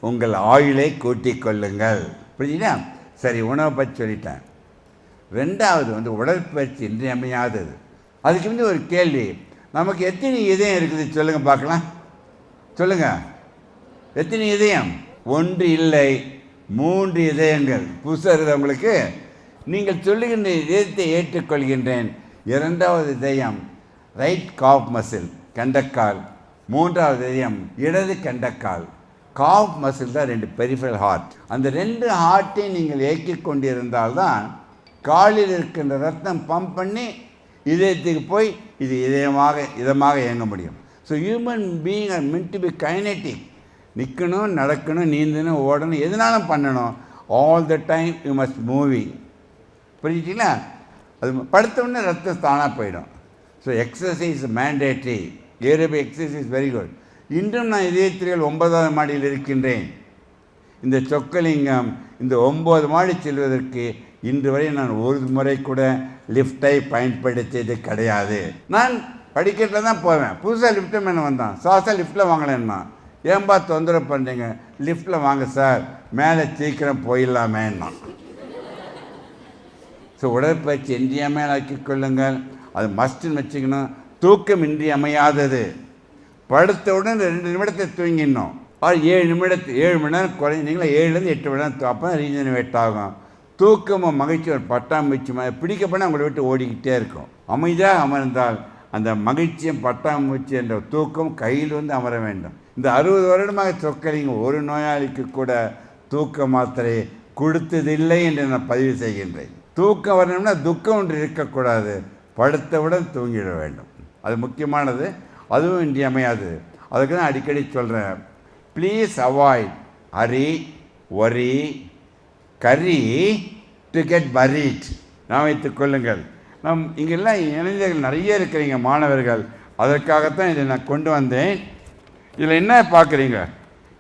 உங்கள் ஆயுளை கூட்டிக் கொள்ளுங்கள். புரியுதா? சரி, உணவை பற்றி சொல்லிட்டேன். 2வது உடற்பயிற்சி இன்றியமையாதது. அதுக்கு ஒரு கேள்வி, நமக்கு எத்தனை இதயம் இருக்குது சொல்லுங்கள் பார்க்கலாம். சொல்லுங்கள், எத்தனை இதயம்? 1 இல்லை, 3 இதயங்கள். புதுசாக உங்களுக்கு. நீங்கள் சொல்லுகின்ற இதயத்தை ஏற்றுக்கொள்கின்றேன். 2வது இதயம் ரைட் காஃப் மசில், கண்டக்கால். 3வது இதயம் இடது கண்டக்கால். காஃப் மசில் தான் 2 பெரிஃபரல் ஹார்ட். அந்த 2 ஹார்ட்டையும் நீங்கள் இயக்கிக் கொண்டிருந்தால்தான் காலில் இருக்கின்ற ரத்தம் பம்ப் பண்ணி இதயத்துக்கு போய் இது இதமாக இயங்க முடியும். So human being are meant to be kinetic. நிற்கணும், நடக்கணும், நீந்தணும், ஓடணும், எதுனாலும் பண்ணணும். All the time you must moving. புரிஞ்சிட்டிங்களா? அது படுத்தவுடனே ரத்தம் தானாக போயிடும். So exercise mandatory. Aerobic exercise very good. இன்றும் நான் இதயத்திரிகள் 9வது மாடியில் இருக்கின்றேன். இந்த சொக்கலிங்கம் இந்த 9 மாடி செல்வதற்கு இன்று வரை நான் ஒரு முறை கூட லிஃப்டை பயன்படுத்தியது கிடையாது. நான் படிக்கட்டில் தான் போவேன். புதுசாக லிஃப்ட்டு மேலே வந்தான், சார் லிஃப்ட்டில் வாங்கலன்னா, ஏன்பா தொந்தரவு பண்ணுறீங்க, லிஃப்ட்டில் வாங்க சார், மேலே சீக்கிரம் போயிடலாமேன்னா. ஸோ உடற்பயிற்சி இன்றியமையாக்கி கொள்ளுங்கள். அது மஸ்ட்டுன்னு வச்சுக்கணும். தூக்கம் இன்றியமையாதது. படுத்தவுடன் 2 நிமிடத்தை தூங்கிடணும். 7 மணி நேரம் குறைஞ்சிங்களா, 7லேருந்து 8 மணி நேரம் அப்போ தான் ரீஜனரேட் ஆகும். தூக்கமும் மகிழ்ச்சி ஒரு பட்டாம்பூச்சி பிடிக்கப்பட உங்களை விட்டு ஓடிக்கிட்டே இருக்கும். அமைதியாக அமர்ந்தால் அந்த மகிழ்ச்சியும் பட்டாம்பூச்சி என்ற தூக்கம் கையில் வந்து அமர வேண்டும். இந்த 60 வருடமாக சொக்கலிங்க ஒரு நோயாளிக்கு கூட தூக்க மாத்திரை கொடுத்ததில்லை என்று நான் பதிவு செய்கின்றேன். தூக்கம் வரணும்னா துக்கம் ஒன்று இருக்கக்கூடாது, படுத்தவுடன் தூங்கிட வேண்டும். அது முக்கியமானது, அதுவும் இன்றியமையாது. அதுக்கு தான் அடிக்கடி சொல்கிறேன், please avoid hurry worry curry to get பரீட். நான் வைத்துக் கொள்ளுங்கள். நம் இங்கெல்லாம் இளைஞர்கள் நிறைய இருக்கிறீங்க, மாணவர்கள். அதற்காகத்தான் இதை நான் கொண்டு வந்தேன். இதில் என்ன பார்க்குறீங்க,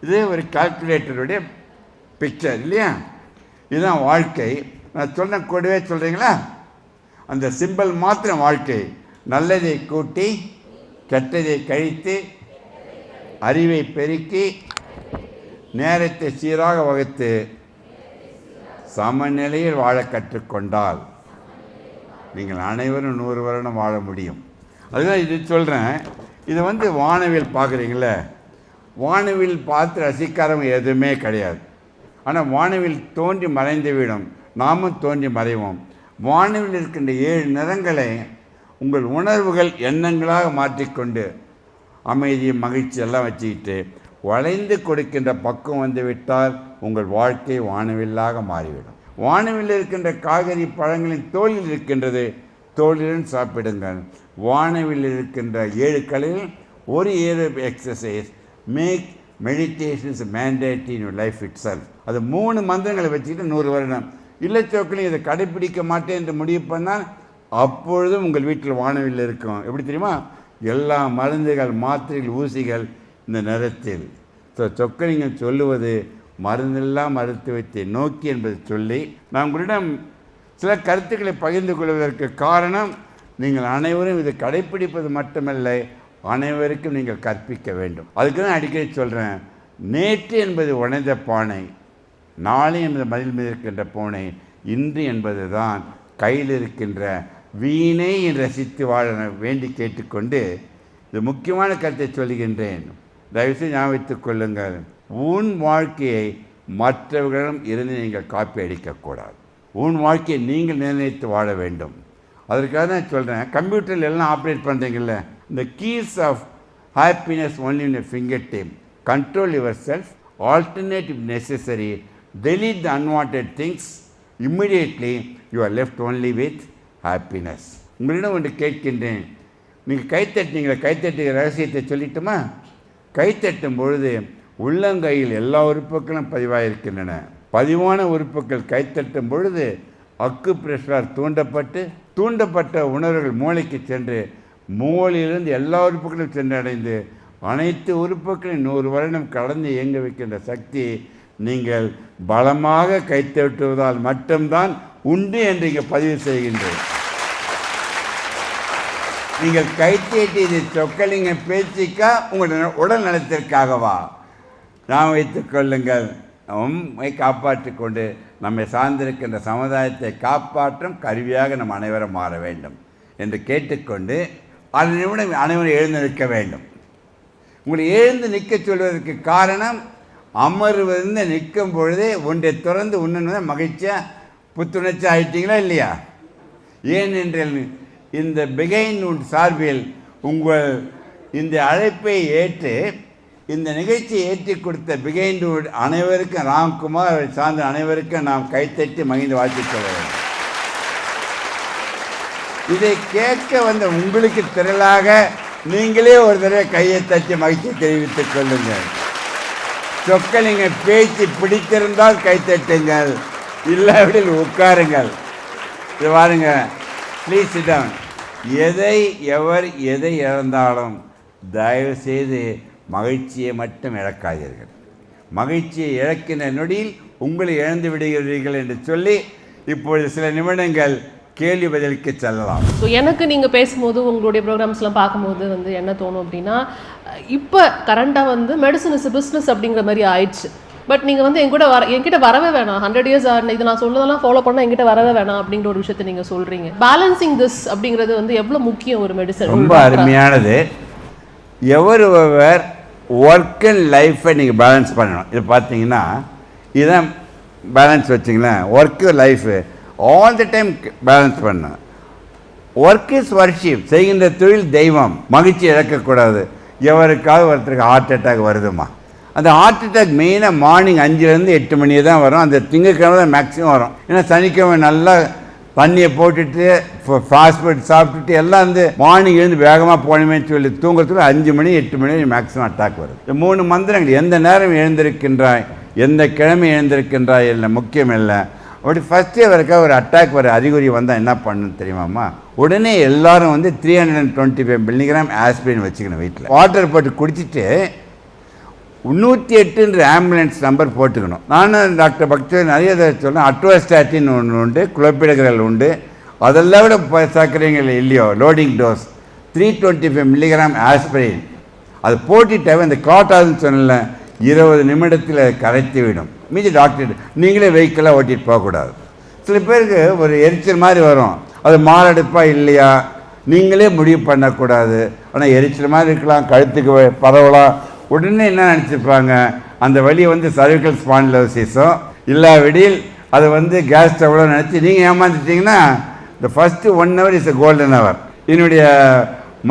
இது ஒரு கால்குலேட்டருடைய பிக்சர் இல்லையா? இதுதான் வாழ்க்கை. நான் சொன்ன கூடவே சொல்கிறீங்களா? அந்த சிம்பிள் மாத்திரம் வாழ்க்கை. நல்லதை கூட்டி கெட்டதை கழித்து அறிவை பெருக்கி நேரத்தை சீராக வகுத்து சமநிலையில் வாழ கற்றுக்கொண்டால் நீங்கள் அனைவரும் 100 வருடம் வாழ முடியும். அதுதான் இது சொல்கிறேன். இதை வந்து வானவில் பார்க்குறீங்களே, வானவில் பார்த்து ரசிக்காரவங்க எதுவுமே கிடையாது. ஆனால் வானவில் தோன்றி மறைந்து விடும், நாமும் தோன்றி மறைவோம். வானவில் இருக்கின்ற 7 நிறங்களை உங்கள் உணர்வுகள் எண்ணங்களாக மாற்றிக்கொண்டு அமைதி மகிழ்ச்சி எல்லாம் வச்சுக்கிட்டு வளைந்து கொடுக்கின்ற பக்கம் வந்து விட்டால் உங்கள் வாழ்க்கை வானவில்லாக மாறிவிடும். வானவில் இருக்கின்ற காய்கறி பழங்களின் தோலில் இருக்கின்றது, தோலிலும் சாப்பிடுங்கள். வானவில் இருக்கின்ற 7 கலையில் ஒரு 7 exercise make meditations mandatory in your life itself. அது 3 மந்திரங்களை வச்சுக்கிட்டு 100 வருடம். இல்லச்சோக்கிலையும் இதை கடைப்பிடிக்க மாட்டேன் என்று முடிவு பண்ணால் அப்பொழுதும் உங்கள் வீட்டில் வானவில் இருக்கும். எப்படி தெரியுமா? எல்லா மருந்துகள் மாத்திரைகள் ஊசிகள் இந்த நேரத்தில். ஸோ சொக்கலிங்கம் சொல்லுவது மருந்தில்லா மருத்துவத்தை நோக்கி என்பதை சொல்லி நான் உங்களிடம் சில கருத்துக்களை பகிர்ந்து கொள்வதற்கு காரணம், நீங்கள் அனைவரும் இதை கடைப்பிடிப்பது மட்டுமல்ல, அனைவருக்கும் நீங்கள் கற்பிக்க வேண்டும். அதுக்கு தான் அடிக்கடி சொல்கிறேன், நேற்று என்பது உடைந்த பானை, நாளை என்பது மதில் மீது இருக்கின்ற பூனை, இன்று என்பது தான் கையில் இருக்கின்ற வீணை என்று ரசித்து வாழ வேண்டி கேட்டுக்கொண்டு இது முக்கியமான கருத்தை சொல்லுகின்றேன். தயவுசெய்து ஞாபகத்துக் கொள்ளுங்கள், உன் வாழ்க்கையை மற்றவர்களிடம் இருந்து நீங்கள் காப்பி அடிக்கக்கூடாது. உன் வாழ்க்கையை நீங்கள் நிர்ணயித்து வாழ வேண்டும். அதற்காக தான் சொல்கிறேன், கம்ப்யூட்டரில் எல்லாம் ஆப்ரேட் பண்ணுறீங்கல்ல, இந்த keys of happiness only in a fingertip. Control yourself, alternate if necessary, delete the unwanted things, immediately you are left only with happiness. உங்களிடம் ஒன்று கேட்கின்றேன், நீங்கள் கைத்தட்டினீங்களா? கைத்தட்டுகிற ரகசியத்தை சொல்லிட்டுமா? கைத்தட்டும் பொழுது உள்ளங்கையில் எல்லா உறுப்புகளும் பதிவாயிருக்கின்றன. பதிவான உறுப்புகள் கைத்தட்டும் பொழுது அக்கு பிரஷரால் தூண்டப்பட்ட உணர்வுகள் மூளைக்கு சென்று மூளையிலிருந்து எல்லா உறுப்புகளும் சென்றடைந்து அனைத்து உறுப்புகளையும் 100 வருடம் கடந்து இயங்க வைக்கின்ற சக்தி நீங்கள் பலமாக கைத்தட்டுவதால் மட்டும்தான் உண்டு என்று இங்கே பதிவு செய்கின்றேன். நீங்கள் கைத்தட்டியது சொக்கலிங்க பேச்சுக்கா உங்களுடைய உடல் நலத்திற்காகவா? நாம் வைத்துக் கொள்ளுங்கள். நம்மை காப்பாற்றி கொண்டு நம்மை சார்ந்திருக்கின்ற சமுதாயத்தை காப்பாற்றும் கருவியாக நம் அனைவரும் மாற வேண்டும் என்று கேட்டுக்கொண்டு அந்த நிமிடம் அனைவரும் எழுந்து நிற்க வேண்டும். உங்களை எழுந்து நிற்க சொல்வதற்கு காரணம், அமர்விருந்து நிற்கும் பொழுதே ஒன்றை திறந்து உண்ணுன்னு மகிழ்ச்சியாக புத்துணர்ச்சி ஆகிட்டீங்களா இல்லையா? ஏனென்றால் இந்த பிகைன் சார்பில் உங்கள் இந்த அழைப்பை ஏற்று இந்த நிகழ்ச்சியை ஏற்றி கொடுத்த பிகைன் அனைவருக்கும், ராம்குமார் சார்ந்த அனைவருக்கும் நாம் கைத்தட்டி மகிழ்ந்து வாழ்த்துச் சொல்ல வேண்டும். இதை கேட்க வந்த உங்களுக்கு திரளாக நீங்களே ஒரு தடவை கையை தட்டி மகிழ்ச்சி தெரிவித்துக் கொள்ளுங்கள். சொக்கலிங்க பேச்சு பிடித்திருந்தால் கைத்தட்டுங்கள், இல்லாவிடில் உட்காருங்கள். இது பாருங்க, ப்ளீஸ் சிட் டவுன். எதை இழந்தாலும் தயவு செய்து மகிழ்ச்சியை மட்டும் இழக்காதீர்கள். மகிழ்ச்சியை இழக்கின்ற நொடியில் உங்களை இழந்து விடுகிறீர்கள் என்று சொல்லி இப்பொழுது சில நிமிடங்கள் கேள்வி பதிலுக்கு செல்லலாம். ஸோ எனக்கு நீங்கள் பேசும்போது உங்களுடைய ப்ரோக்ராம்ஸ்லாம் பார்க்கும்போது வந்து என்ன தோணும் அப்படின்னா, இப்போ கரண்டாக வந்து மெடிசன் இஸ் பிஸ்னஸ் அப்படிங்கிற மாதிரி ஆயிடுச்சு. பட் நீங்கள் வந்து என்கிட்ட வரவே வேணாம், 100 years இது நான் சொன்னதெல்லாம் ஃபாலோ பண்ணால் என்கிட்ட வரவே வேணாம் அப்படிங்கிற ஒரு விஷயத்தை நீங்கள் சொல்கிறீங்க. பேலன்சிங் திஸ் அப்படிங்கிறது வந்து எவ்வளோ முக்கியம் ஒரு மெடிசன்? ரொம்ப அருமையானது. எவர் ஒர்க் அண்ட் லைஃப்பை நீங்கள் பேலன்ஸ் பண்ணணும். இது பார்த்தீங்கன்னா இதுதான் பேலன்ஸ் வச்சிங்களேன். Work life all the time balance பண்ணணும். ஒர்க் இஸ் வர்ஷிப், செய்கின்ற தொழில் தெய்வம். மகிழ்ச்சி இழக்கக்கூடாது. எவருக்காவது ஒருத்தருக்கு ஹார்ட் அட்டாக் வருதுமா, அந்த ஹார்ட் அட்டாக் மெயினாக மார்னிங் 5 to 8 மணி தான் வரும். அந்த திங்கக்கிழமை தான் மேக்ஸிமம் வரும். ஏன்னா சனிக்கிழமை நல்லா தண்ணியை போட்டுட்டு ஃபாஸ்ட் ஃபுட் சாப்பிட்டுட்டு எல்லாம் வந்து மார்னிங் எழுந்து வேகமாக போனமே சொல்லி தூங்குறதுக்கு 5 மணி 8 மணி மேக்ஸிமம் அட்டாக் வருது. இந்த 3 மந்திரங்கள், எந்த நேரம் எழுந்திருக்கின்றாய், எந்த கிழமை எழுந்திருக்கின்றாய் இல்லை முக்கியம் இல்லை. அப்படி ஃபஸ்ட்டே வரைக்கும் ஒரு அட்டாக் வர அறிகுறி வந்தால் என்ன பண்ணணும் தெரியுமாம்மா? உடனே எல்லாரும் வந்து 325 மில்லிகிராம் ஆஸ்பிரின் வச்சுக்கணும் வீட்டில். வாட்டர் போட்டு குடிச்சிட்டு 108 ஆம்புலன்ஸ் நம்பர் போட்டுக்கணும். நானும் டாக்டர் பக்தி நிறைய சொன்னேன். அட்ரோஸ்டாட்டின் ஒன்று உண்டு, குளோப்பிடர்கள் உண்டு. அதெல்லாம் விட சர்க்கரைங்கள் இல்லையோ லோடிங் டோஸ் 325 மில்லிகிராம் ஆஸ்பிரின். அது போட்டுட்டாவே இந்த கிளாட் ஆகுதுன்னு சொன்னல 20 நிமிடத்தில் கரைத்து விடும். மீதி டாக்டர் நீங்களே வெஹிக்கிளாக ஓட்டிகிட்டு போகக்கூடாது. சில பேருக்கு ஒரு எரிச்சல் மாதிரி வரும், அது மாரடைப்பா இல்லையா நீங்களே முடிவு பண்ணக்கூடாது. ஆனால் எரிச்சல் மாதிரி இருக்கலாம், கழுத்துக்கு பரவலாம். உடனே என்ன நினச்சிருப்பாங்க, அந்த வழியை வந்து சர்விக்கல் ஸ்பாண்டிலோசிஸோ இல்லாவிடில் அது வந்து கேஸ் ஸ்டவ்லோ நினச்சி நீங்கள் ஏமாந்துட்டிங்கன்னா இந்த first 1 hour is a golden hour. என்னுடைய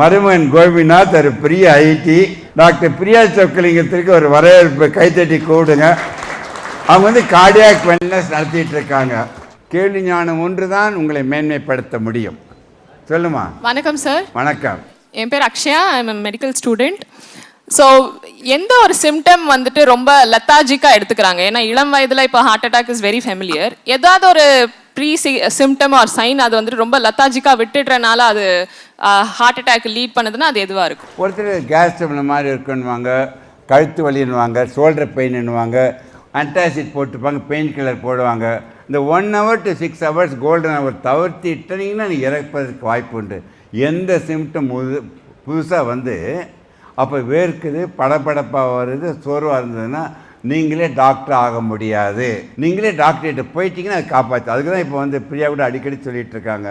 மருமகன் கோபிநாத் ஒரு பெரிய ஐடி டாக்டர் பிரியா சொக்கலிங்கத்திற்கு ஒரு வரவேற்பு கைத்தட்டி கூடுங்க. அவங்க வந்து கார்டியாக் வெல்னஸ் நடத்திட்டு இருக்காங்க. கேள்வி ஞானம் ஒன்று தான் உங்களை மேன்மைப்படுத்த முடியும். சொல்லுமா. வணக்கம் சார். வணக்கம். என் பேர் Akshaya, I'm a medical student. So எந்த ஒரு சிம்டம் வந்துட்டு ரொம்ப லெத்தாஜிக்காக எடுத்துக்கிறாங்க. ஏன்னா இளம் வயதில் இப்போ heart attack is very familiar. ஏதாவது ஒரு ப்ரீ சிம்டம் ஆர் சைன் அது வந்துட்டு ரொம்ப லெத்தாஜிக்காக விட்டுடுறனால அது ஹார்ட் அட்டாக் லீட் பண்ணுதுன்னா அது எதுவாக இருக்கும்? ஒருத்தர் கேஸ் ட்ரபிள் மாதிரி இருக்குன்னுவாங்க, கழுத்து வலின்னுவாங்க, ஷோல்டர் பெயின்னுவாங்க, அன்டாசிட் போட்டுப்பாங்க, பெயின் கில்லர் போடுவாங்க. இந்த 1 hour to 6 hours golden hour தவிர்த்திட்டீங்கன்னா நீங்கள் இறப்பதற்கு வாய்ப்பு உண்டு. எந்த சிம்டம் புதுசாக வந்து அப்போ வேர்க்குது, படப்படப்பாக வருது, சோர்வாக இருந்ததுன்னா நீங்களே டாக்டர் ஆக முடியாது. நீங்களே டாக்டர்கிட்ட போயிட்டீங்கன்னா அது காப்பாற்று. அதுக்கு தான் இப்போ வந்து பிரியா கூட அடிக்கடி சொல்லிகிட்டு இருக்காங்க,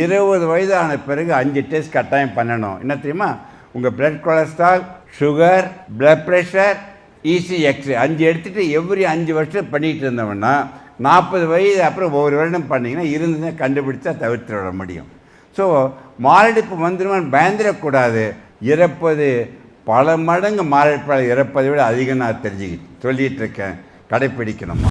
20 வயது ஆன பிறகு 5 டெஸ்ட் கட்டாயம் பண்ணணும். என்ன தெரியுமா? உங்கள் blood cholesterol, sugar, blood pressure, ECG, X-ray 5 எடுத்துகிட்டு எவ்ரி 5 வருஷம் பண்ணிகிட்டு இருந்தோம்னா 40 வயது அப்புறம் ஒவ்வொரு வருடம் பண்ணிங்கன்னா இருந்துன்னா கண்டுபிடிச்சா தவிர்த்து விட முடியும். ஸோ மாரடைப்பு வந்துடுமான்னு பயந்துடக்கூடாது. இறப்பது பல மடங்கு மாரடைப்பால் இறப்பதை விட அதிகம் நான் சொல்லிகிட்டு இருக்கேன். கடைப்பிடிக்கணும்.